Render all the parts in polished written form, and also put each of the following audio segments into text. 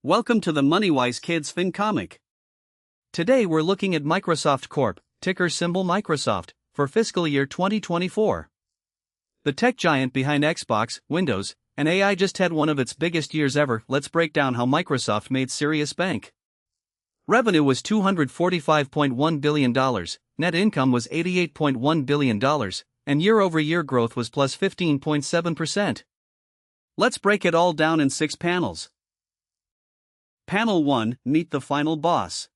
Welcome to the MoneyWise Kids FinComic. Today we're looking at Microsoft Corp, ticker symbol Microsoft, for fiscal year 2024. The tech giant behind Xbox, Windows, and AI just had one of its biggest years ever. Let's break down how Microsoft made serious bank. Revenue was $245.1 billion, net income was $88.1 billion, and year-over-year growth was plus 15.7%. Let's break it all down in 6 panels. Panel 1, Meet the Final Boss.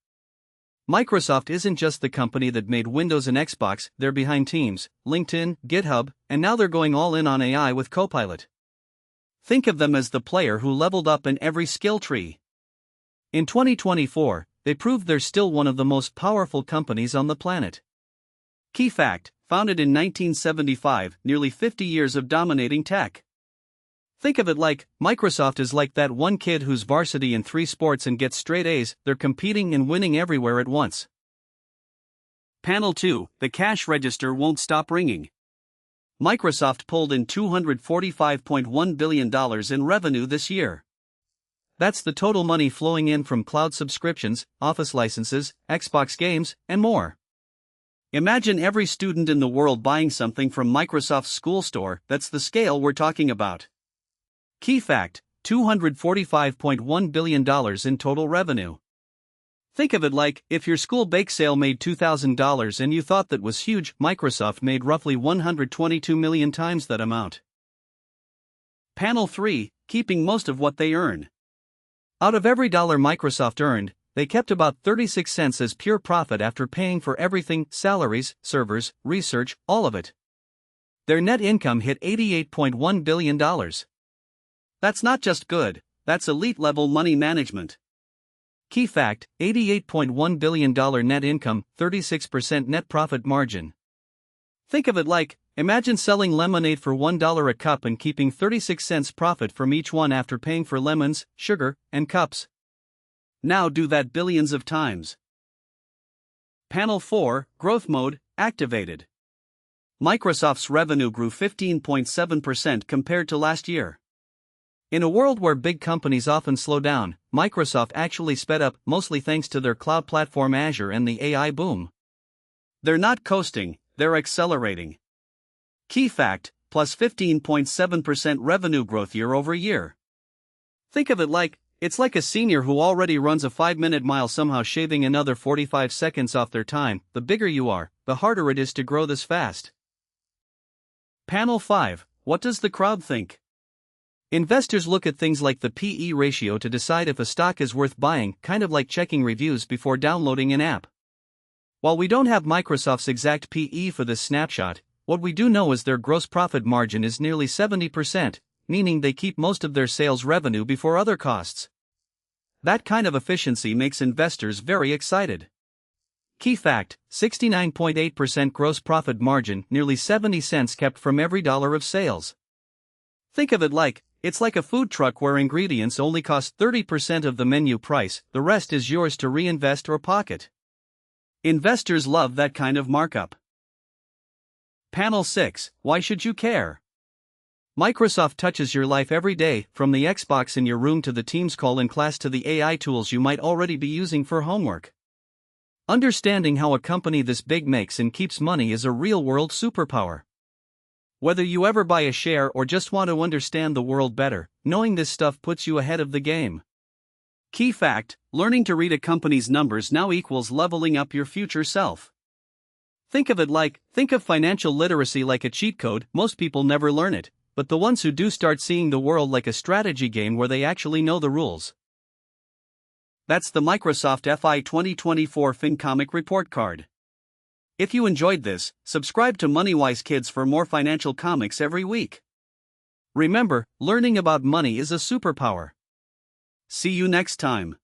Microsoft isn't just the company that made Windows and Xbox, they're behind Teams, LinkedIn, GitHub, and now they're going all in on AI with Copilot. Think of them as the player who leveled up in every skill tree. In 2024, they proved they're still one of the most powerful companies on the planet. Key fact: founded in 1975, nearly 50 years of dominating tech. Think of it like, Microsoft is like that one kid who's varsity in 3 sports and gets straight A's. They're competing and winning everywhere at once. Panel 2, the cash register won't stop ringing. Microsoft pulled in $245.1 billion in revenue this year. That's the total money flowing in from cloud subscriptions, Office licenses, Xbox games, and more. Imagine every student in the world buying something from Microsoft's school store. That's the scale we're talking about. Key fact: $245.1 billion in total revenue. Think of it like, if your school bake sale made $2,000 and you thought that was huge, Microsoft made roughly 122 million times that amount. Panel 3, keeping most of what they earn. Out of every dollar Microsoft earned, they kept about 36 cents as pure profit after paying for everything: salaries, servers, research, all of it. Their net income hit $88.1 billion. That's not just good, that's elite-level money management. Key fact: $88.1 billion net income, 36% net profit margin. Think of it like, imagine selling lemonade for $1 a cup and keeping 36 cents profit from each one after paying for lemons, sugar, and cups. Now do that billions of times. Panel 4, Growth Mode, activated. Microsoft's revenue grew 15.7% compared to last year. In a world where big companies often slow down, Microsoft actually sped up, mostly thanks to their cloud platform Azure and the AI boom. They're not coasting, they're accelerating. Key fact: plus 15.7% revenue growth year over year. Think of it like, it's like a senior who already runs a 5-minute mile somehow shaving another 45 seconds off their time. The bigger you are, the harder it is to grow this fast. Panel 5, what does the crowd think? Investors look at things like the PE ratio to decide if a stock is worth buying, kind of like checking reviews before downloading an app. While we don't have Microsoft's exact PE for this snapshot, what we do know is their gross profit margin is nearly 70%, meaning they keep most of their sales revenue before other costs. That kind of efficiency makes investors very excited. Key fact: 69.8% gross profit margin, nearly 70 cents kept from every dollar of sales. Think of it like, it's like a food truck where ingredients only cost 30% of the menu price, the rest is yours to reinvest or pocket. Investors love that kind of markup. Panel 6, why should you care? Microsoft touches your life every day, from the Xbox in your room to the Teams call in class to the AI tools you might already be using for homework. Understanding how a company this big makes and keeps money is a real-world superpower. Whether you ever buy a share or just want to understand the world better, knowing this stuff puts you ahead of the game. Key fact: learning to read a company's numbers now equals leveling up your future self. Think of it like, think of financial literacy like a cheat code. Most people never learn it, but the ones who do start seeing the world like a strategy game where they actually know the rules. That's the Microsoft FY2024 FinComic report card. If you enjoyed this, subscribe to MoneyWise Kids for more financial comics every week. Remember, learning about money is a superpower. See you next time.